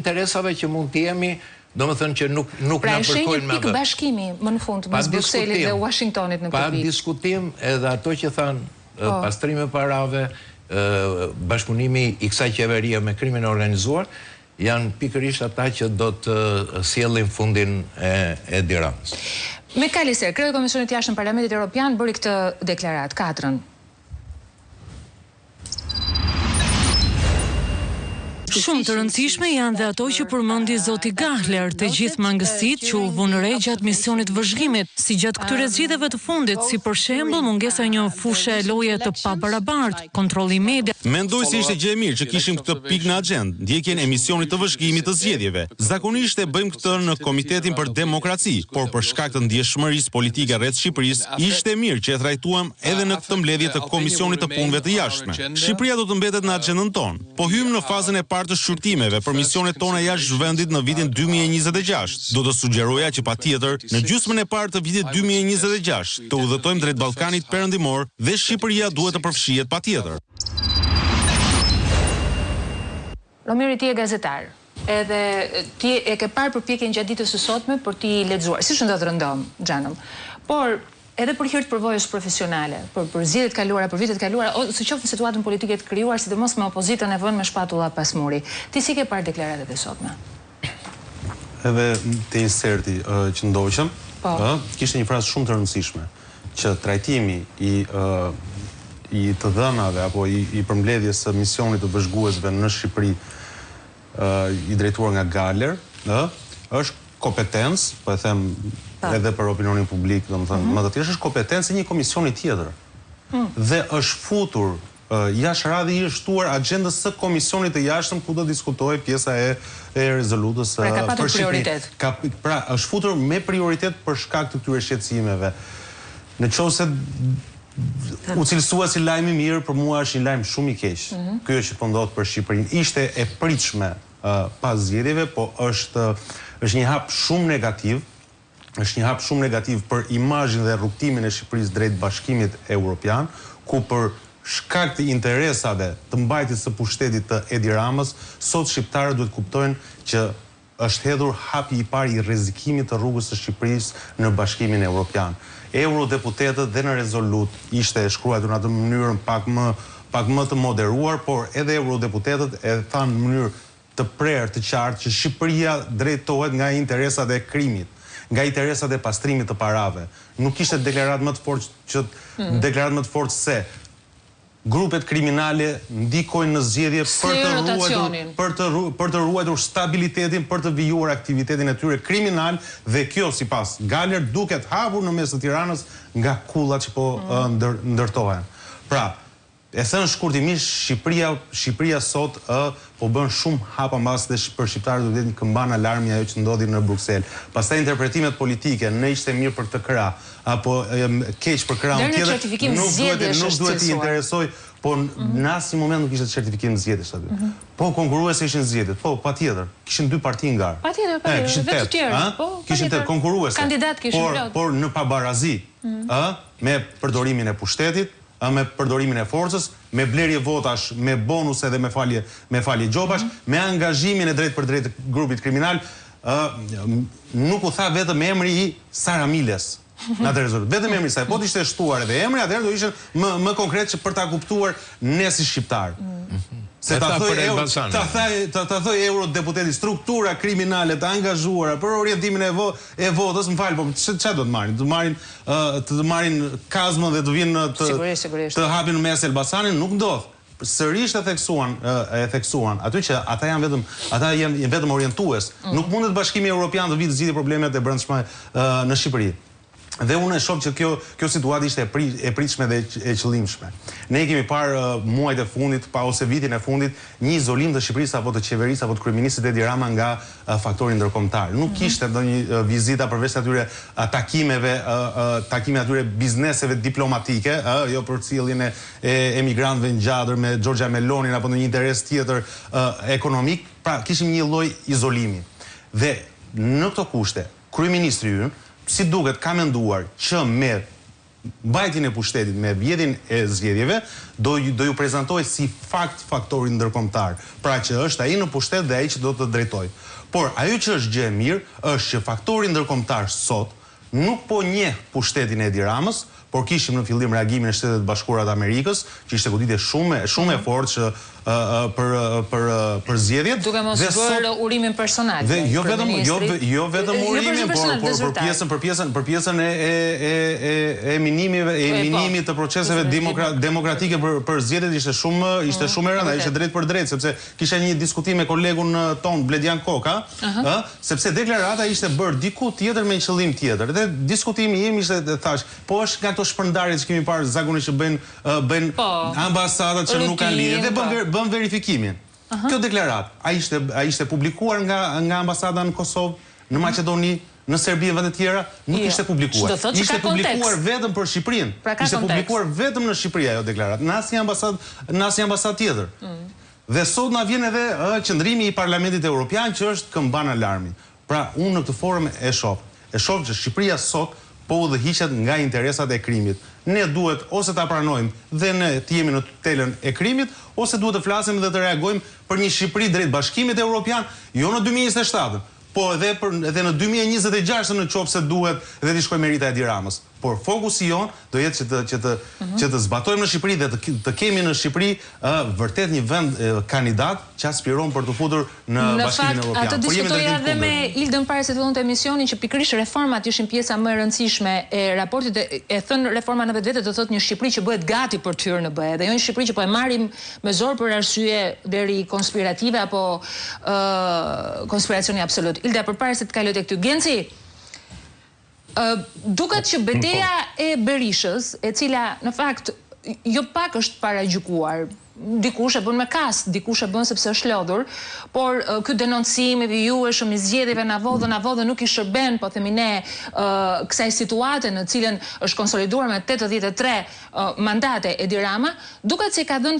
interesave që mund të jemi, domethënë që nuk pra, na përkojnë me pikë bashkimi më në fund mes Brukselit dhe Washingtonit në këtë. Pa diskutim edhe ato që thanë pastrimi parave, bashkëpunimi i kësaj qeverie me krimin e organizuar, janë pikërisht ata që do të sjellin fundin e Tiranës. Me kaliser, kreu i Komisionit Jashtëm Parlamentit Evropian bëri këtë deklarat, 4. Shumë të rëndësishme janë dhe ato që përmendi zoti Gahler, të gjithë mangësitë që u vënë re gjatë misionit vëzhgimit, si gjatë këtyre zgjedhjeve të fundit, si për shembull mungesa e një fushë loje të pabarabartë, kontrolli i media. Mendoj se ishte gjë e mirë që kishim këtë pikë në agjendë, ndjekjen e misionit të vëzhgimit të zgjedhjeve. Zakonisht e bëjmë këtë në Komitetin për Demokraci, por për shkak të ndjeshmërisë politike rreth Shqipërisë, ishte mirë që e trajtuam edhe në këtë mbledhje të Komisionit të Punëve të Jashtme. Shqipëria do të mbetet në agjendën tonë. Po hym në fazën e të shqyrtimeve për misionet tona jashtë zhvendit në vitin 2026. Do të sugjeroja që patjetër në gjysmën e parë të vitit 2026 të udhëtojmë drejt Ballkanit Perëndimor dhe Shqipëria duhet të përfshihet patjetër. Romiri, ti je gazetar. Edhe ti e ke parë përpjekjen gjatë ditës së sotme për ti lexuar. Si ndodh rëndom, Xhanëm. Por edhe për hir të përvojës profesionale, për zgjedhjet kaluara, për vitet kaluara, ose qoftë në situatën politike të krijuar, sidomos me opozitën e vënë me shpatulla pas muri. Ti si ke parë deklaratat e sotme? Edhe te inserti që ndoqëm, kishte një frazë shumë të rëndësishme, që trajtimi i të dhënave apo i përmbledhjes së misionit të vëzhguesve në Shqipëri i drejtuar nga Gahler, është kompetencë, po e them edhe për opinionin publik, domethënë, më të thjeshtë është kompetencë e një komisioni tjetër. Dhe është futur jashtë radhë i shtuar agjendës së komisionit të jashtëm ku do diskutohej pjesa e rezolutës për Shqipërinë. Pra ka patur prioritet. Pra është futur me prioritet për shkak të këtyre shqetësimeve. Në qoftë se u cilësua si lajm i mirë, për mua është një lajm shumë i keq. Ky është që po ndodh për Shqipërinë. Ishte e pritshme pas zgjedhjeve, po është një hap shumë negativ. Është një hap shumë negativ për imazhin dhe rrugtimin e Shqipërisë drejt Bashkimit Evropian, ku për shkak të interesave të mbajtjes së pushtetit të Edi Ramës, sot shqiptarët duhet kuptojnë që është hedhur hapi i parë i rrezikimit të rrugës së Shqipërisë në Bashkimin Evropian. Eurodeputetët dhe në rezolut ishte shkruar në atë mënyrën pak më të moderuar, por edhe eurodeputetët e thanë në mënyrë të prerë, të qartë, që Shqipëria drejtohet nga interesat e krimit, nga interesat e pastrimit të parave. Nuk ishte deklarat më të fortë se grupet kriminale ndikojnë në zgjedhje për të ruajtur stabilitetin, për të vijuar aktivitetin e tyre kriminal, dhe kjo sipas Gahler duket hapur në mes të Tiranës nga kullat që po ndërtohen. Pra, e thënë shkurtimisht, Shqipëria sot po bën shumë hapa mbas dhe për shqiptarët duhet të këmban alarmi ajo që ndodhi në Bruksel. Pastaj interpretimet politike, ne ishte mirë për këtë krah, apo keq për krahun tjetër, nuk duhet t'i interesoj, po në asnjë moment nuk ishte certifikim zgjedhjesh aty. Po konkurruese ishin zgjedhjet, po patjetër, kishin 2 parti ngar. Patjetër, kishin 8, kishin 8 konkurruese. Kandidat kishin plot. Por në pabarazi, me përdorimin e pushtetit, me përdorimin e forcës, me blerje votash, me bonuse dhe me falje gjobash, me angazhimin e drejt për drejt grupit kriminal, nuk u tha vetëm emri i Sara Miles në atë rezolut. Vetëm emri i saj, po të ishte shtuar edhe emri, atëherë do ishte më konkret që për ta kuptuar ne si shqiptar. Se ta thoj eurodeputeti, struktura kriminale të angazhuara për orientimin e votës, më falë, po çfarë do të marrin? Të marrin kazmën dhe të vinë të hapin në mes Elbasanin, nuk ndodh. Sërish e theksuan, aty që ata janë vetëm orientues. Nuk mundet Bashkimi Evropian të vitë zgjidhë problemet e brendshme në Shqipëri. Dhe unë e shoh që kjo situatë ishte e pritshme dhe e qëllimshme. Ne kemi parë muajt e fundit, ose vitin e fundit, një izolim të Shqipërisë apo të qeverisë apo të kryeministit Edi Rama nga faktori ndërkombëtar. Nuk kishte ndonjë vizita përveç atyre takime atyre bizneseve diplomatike, jo për ciljen e emigrantëve ngjatër me Giorgia Melonin apo në një interes tjetër ekonomik, pra kishim një lloj izolimi. Dhe në këto kushte, kryeministri ynë si duket ka menduar që me mbajtjen e pushtetit me vjedhjen e zgjedhjeve do ju prezantoj si faktori ndërkombëtar, pra që është ai në pushtet dhe ai që do të drejtoj. Por ajo që është gjë e mirë është që faktori ndërkombëtar sot nuk po njeh pushtetin e Edi Ramës, por kishim në fillim reagimin e Shtetet Bashkuara të Amerikës, që ishte goditje shumë e fortë që për zgjedhjet. Duke mos bërë urimin personal. Dhe jo vetëm urimin, por për pjesën e minimit të proceseve demokratike për zgjedhjet ishte shumë e rënda, ishte drejt për drejt, sepse kisha një diskutim me kolegun ton Bledian Koka, sepse deklarata ishte bërë diku tjetër me një qëllim tjetër. Dhe diskutimi im ishte thash, po është nga këto shpërndarje që kemi parë zakonisht që bëjnë ambasadat që nuk kanë lidhje dhe bën verifikimin. Kjo deklarat, a ishte publikuar nga ambasada në Kosovë, në Maqedoni, në Serbi e vende tjera, nuk ishte publikuar. Ishte publikuar vetëm për Shqipërinë. Ishte publikuar vetëm në Shqipëri ajo deklarat, në asnjë ambasadë tjetër. Dhe sot na vjen edhe qëndrimi i Parlamentit Evropian që është këmban alarmi. Pra, unë në këtë forum e shoh që Shqipëria sot po udhëhiqet nga interesat e krimit. Ne duhet ose ta pranojmë dhe ne të jemi në tutelën e krimit, ose duhet të flasim dhe të reagojmë për një Shqipëri drejt Bashkimit Evropian, jo në 2027, po edhe në 2026 në qoftë se duhet dhe t'i shkojmë merita e Edi Ramës. Por fokusi jon do jetë që të zbatojmë në Shqipëri dhe të kemi në Shqipëri vërtet një vend kandidat që aspiron për të futur në Bashkimin Evropian. Atë diskutoja edhe me Ildën para se të fillonte emisionin që pikërisht reformat ishin pjesa më e rëndësishme e raportit e thënë reforma në vetvete do thotë një Shqipëri që bëhet gati për të hyrë në BE, dhe jo një Shqipëri që po e marrim me zor për arsye deri konspirative apo konspiracioni absolut. Ilda, përpara se të kaloj tek ty, Genci, duket që betejë e Berishës, e cila në fakt jo pak është paragjykuar, dikush e bën me kast, dikush e bën sepse është lodhur, por ky denoncim i vijueshëm i zgjedhjeve na vodhë nuk i shërben, po themi ne, kësaj situate në cilën është konsoliduar me 83 mandate Edi Rama, duket se ka dhënë